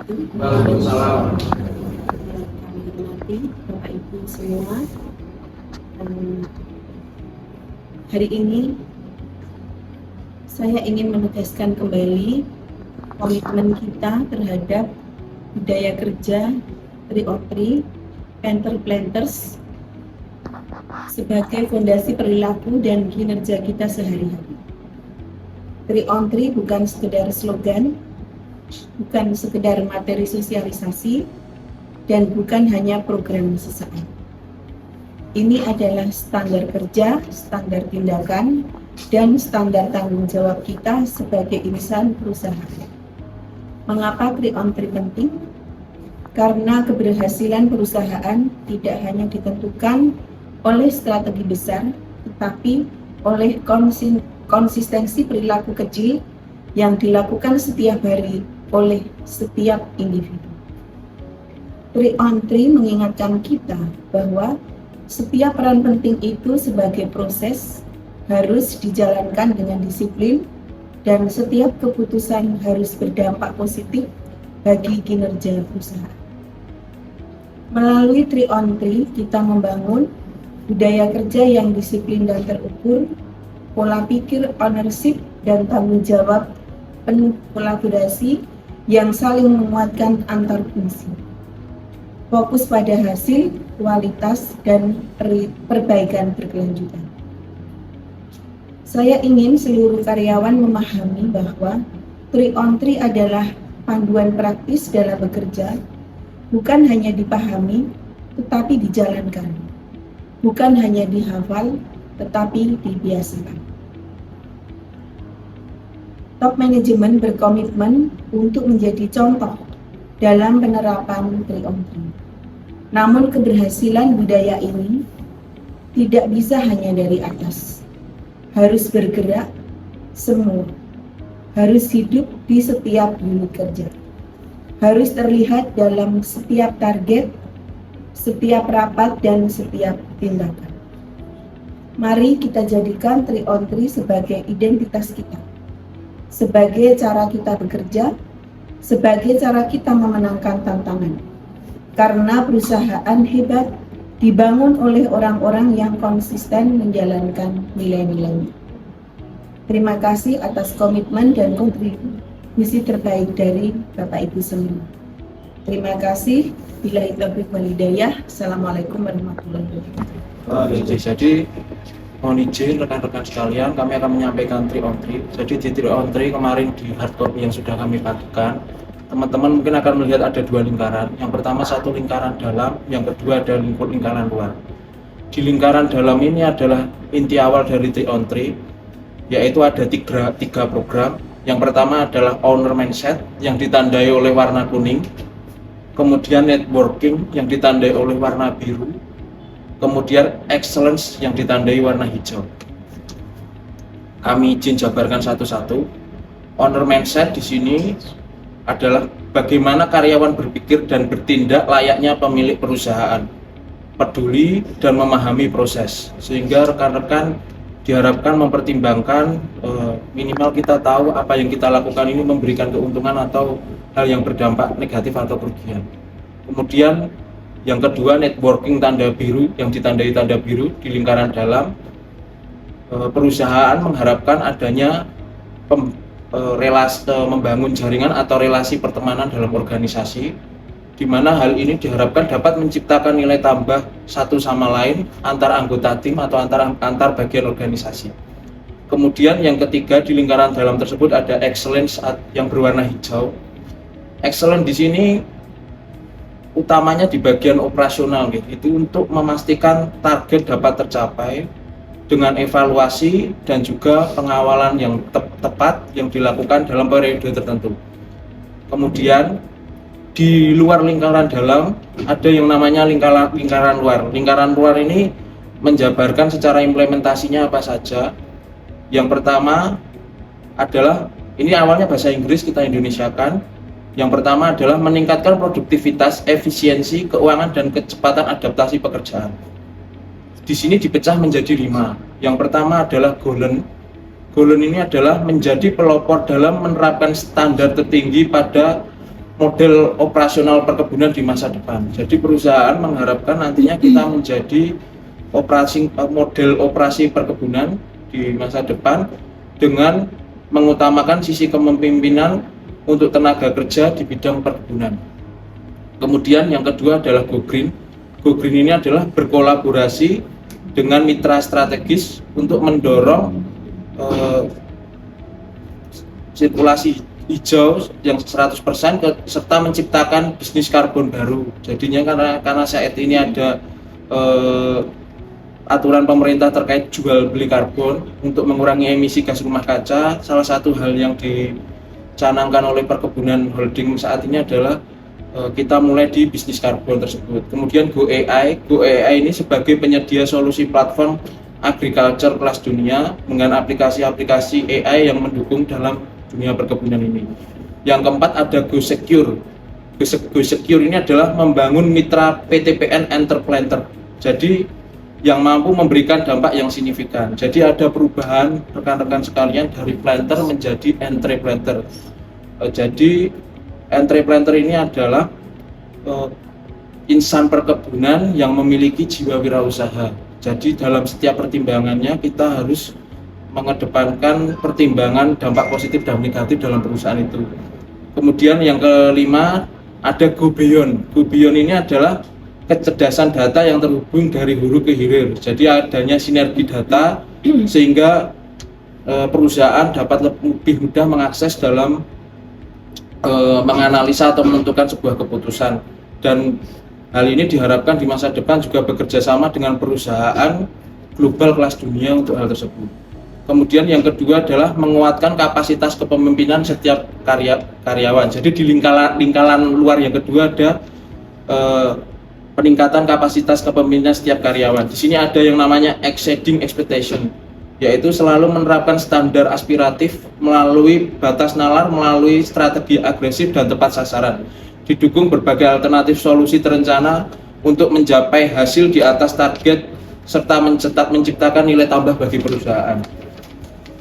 wabarakatuh. Waalaikumsalam. Kami hormati Bapak Ibu semua. Hari ini saya ingin menegaskan kembali komitmen kita terhadap budaya kerja 3on3 Panther Planters sebagai fondasi perilaku dan kinerja kita sehari-hari. 3on3 bukan sekedar slogan, bukan sekedar materi sosialisasi, dan bukan hanya program sesaat. Ini adalah standar kerja, standar tindakan, dan standar tanggung jawab kita sebagai insan perusahaan. Mengapa 3on3 penting? Karena keberhasilan perusahaan tidak hanya ditentukan oleh strategi besar, tetapi oleh konsistensi perilaku kecil yang dilakukan setiap hari oleh setiap individu. 3on3 mengingatkan kita bahwa setiap peran penting itu sebagai proses harus dijalankan dengan disiplin dan setiap keputusan harus berdampak positif bagi kinerja perusahaan. Melalui 3on3 kita membangun budaya kerja yang disiplin dan terukur, pola pikir ownership dan tanggung jawab penuh kolaborasi yang saling menguatkan antar fungsi. Fokus pada hasil, kualitas, dan perbaikan berkelanjutan. Saya ingin seluruh karyawan memahami bahwa 3on3 adalah panduan praktis dalam bekerja, bukan hanya dipahami, tetapi dijalankan. Bukan hanya dihafal, tetapi dibiasakan. Top manajemen berkomitmen untuk menjadi contoh dalam penerapan 3on3. Namun keberhasilan budaya ini tidak bisa hanya dari atas. Harus bergerak semua. Harus hidup di setiap unit kerja. Harus terlihat dalam setiap target, setiap rapat, dan setiap tindakan. Mari kita jadikan 3on3 sebagai identitas kita, sebagai cara kita bekerja, sebagai cara kita memenangkan tantangan. Karena perusahaan hebat dibangun oleh orang-orang yang konsisten menjalankan nilai-nilainya. Terima kasih atas komitmen dan kontribusi terbaik dari Bapak Ibu semua. Terima kasih. Billahi taufiq wal hidayah. Assalamualaikum warahmatullahi wabarakatuh. Jadi mohon izin rekan-rekan sekalian, kami akan menyampaikan 3on3. Jadi di 3on3 kemarin di hard copy yang sudah kami padukan, teman-teman mungkin akan melihat ada dua lingkaran. Yang pertama satu lingkaran dalam, yang kedua ada lingkaran luar. Di lingkaran dalam ini adalah inti awal dari 3on3, yaitu ada tiga program. Yang pertama adalah owner mindset yang ditandai oleh warna kuning, kemudian networking yang ditandai oleh warna biru, kemudian excellence yang ditandai warna hijau. Kami izin jabarkan satu-satu. Owner mindset di sini adalah bagaimana karyawan berpikir dan bertindak layaknya pemilik perusahaan, peduli dan memahami proses, sehingga rekan-rekan diharapkan mempertimbangkan minimal kita tahu apa yang kita lakukan ini memberikan keuntungan atau hal yang berdampak negatif atau kerugian. Kemudian yang kedua, networking tanda biru yang ditandai tanda biru di lingkaran dalam. Perusahaan mengharapkan adanya relasi membangun jaringan atau relasi pertemanan dalam organisasi, di mana hal ini diharapkan dapat menciptakan nilai tambah satu sama lain antar anggota tim atau antar bagian organisasi. Kemudian yang ketiga, di lingkaran dalam tersebut ada excellence yang berwarna hijau. Excellence di sini utamanya di bagian operasional, itu untuk memastikan target dapat tercapai dengan evaluasi dan juga pengawalan yang tepat yang dilakukan dalam periode tertentu. Kemudian di luar lingkaran dalam ada yang namanya lingkaran luar. Lingkaran luar ini menjabarkan secara implementasinya apa saja. Yang pertama adalah, ini awalnya bahasa Inggris kita Indonesiakan. Yang pertama adalah meningkatkan produktivitas, efisiensi, keuangan, dan kecepatan adaptasi pekerjaan. Di sini dipecah menjadi 5. Yang pertama adalah golden. Golden ini adalah menjadi pelopor dalam menerapkan standar tertinggi pada model operasional perkebunan di masa depan. Jadi perusahaan mengharapkan nantinya kita menjadi model operasi perkebunan di masa depan dengan mengutamakan sisi kepemimpinan untuk tenaga kerja di bidang perkebunan. Kemudian yang kedua adalah Go Green. Go Green ini adalah berkolaborasi dengan mitra strategis untuk mendorong sirkulasi hijau yang 100% serta menciptakan bisnis karbon baru. Jadinya karena saat ini ada aturan pemerintah terkait jual beli karbon untuk mengurangi emisi gas rumah kaca, salah satu hal yang dicanangkan oleh Perkebunan Holding saat ini adalah kita mulai di bisnis karbon tersebut. Kemudian Go AI ini sebagai penyedia solusi platform agriculture kelas dunia dengan aplikasi-aplikasi AI yang mendukung dalam dunia perkebunan ini. Yang keempat ada Go Secure. Go Secure ini adalah membangun mitra PTPN Entreplanter. Jadi yang mampu memberikan dampak yang signifikan. Jadi ada perubahan rekan-rekan sekalian dari planter menjadi entreplanter. Jadi entreplanter ini adalah insan perkebunan yang memiliki jiwa wirausaha. Jadi dalam setiap pertimbangannya kita harus mengedepankan pertimbangan dampak positif dan negatif dalam perusahaan itu. Kemudian yang kelima ada Go Beyond. Go Beyond ini adalah kecerdasan data yang terhubung dari hulu ke hilir. Jadi adanya sinergi data sehingga perusahaan dapat lebih mudah mengakses dalam menganalisa atau menentukan sebuah keputusan. Dan hal ini diharapkan di masa depan juga bekerja sama dengan perusahaan global kelas dunia untuk hal tersebut. Kemudian yang kedua adalah menguatkan kapasitas kepemimpinan setiap karyawan. Jadi di lingkaran luar yang kedua ada peningkatan kapasitas kepemimpinan setiap karyawan. Di sini ada yang namanya exceeding expectation, yaitu selalu menerapkan standar aspiratif melalui batas nalar, melalui strategi agresif dan tepat sasaran. Didukung berbagai alternatif solusi terencana untuk mencapai hasil di atas target serta menciptakan nilai tambah bagi perusahaan.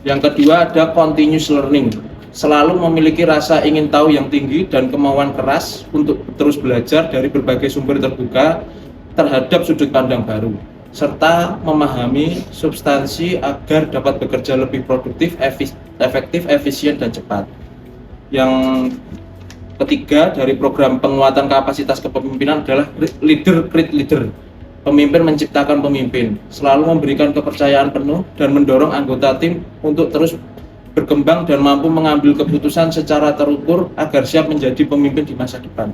Yang kedua ada continuous learning. Selalu memiliki rasa ingin tahu yang tinggi dan kemauan keras untuk terus belajar dari berbagai sumber terbuka terhadap sudut pandang baru, serta memahami substansi agar dapat bekerja lebih produktif, efektif, efisien, dan cepat. Yang ketiga dari program penguatan kapasitas kepemimpinan adalah leader create leader. Pemimpin menciptakan pemimpin, selalu memberikan kepercayaan penuh dan mendorong anggota tim untuk terus berkembang dan mampu mengambil keputusan secara terukur agar siap menjadi pemimpin di masa depan.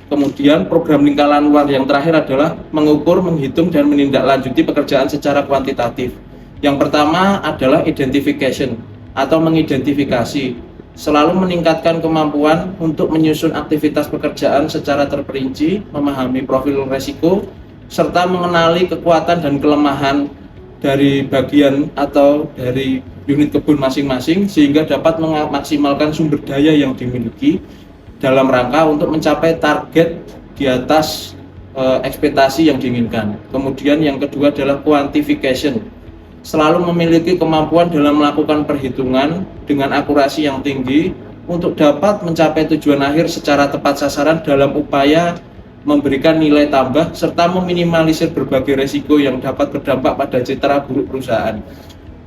Kemudian program lingkaran luar yang terakhir adalah mengukur, menghitung, dan menindaklanjuti pekerjaan secara kuantitatif. Yang pertama adalah identification atau mengidentifikasi, selalu meningkatkan kemampuan untuk menyusun aktivitas pekerjaan secara terperinci, memahami profil resiko, serta mengenali kekuatan dan kelemahan dari bagian atau dari unit kebun masing-masing sehingga dapat memaksimalkan sumber daya yang dimiliki dalam rangka untuk mencapai target di atas ekspektasi yang diinginkan. Kemudian yang kedua adalah quantification, selalu memiliki kemampuan dalam melakukan perhitungan dengan akurasi yang tinggi untuk dapat mencapai tujuan akhir secara tepat sasaran dalam upaya memberikan nilai tambah serta meminimalisir berbagai resiko yang dapat berdampak pada citra buruk perusahaan.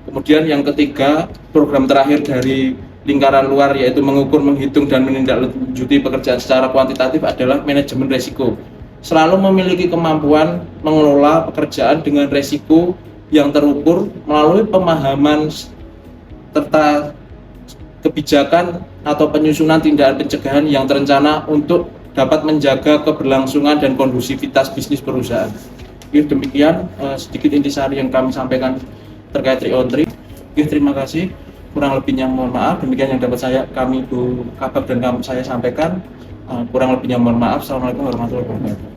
Kemudian yang ketiga, program terakhir dari lingkaran luar yaitu mengukur, menghitung, dan menindaklanjuti pekerjaan secara kuantitatif adalah manajemen resiko. Selalu memiliki kemampuan mengelola pekerjaan dengan resiko yang terukur melalui pemahaman serta kebijakan atau penyusunan tindakan pencegahan yang terencana untuk dapat menjaga keberlangsungan dan kondusivitas bisnis perusahaan. Demikian sedikit intisari yang kami sampaikan terkait 3on3. Terima kasih. Kurang lebihnya mohon maaf. Demikian yang dapat kami Bu Kabak dan saya sampaikan. Kurang lebihnya mohon maaf. Assalamualaikum warahmatullahi wabarakatuh.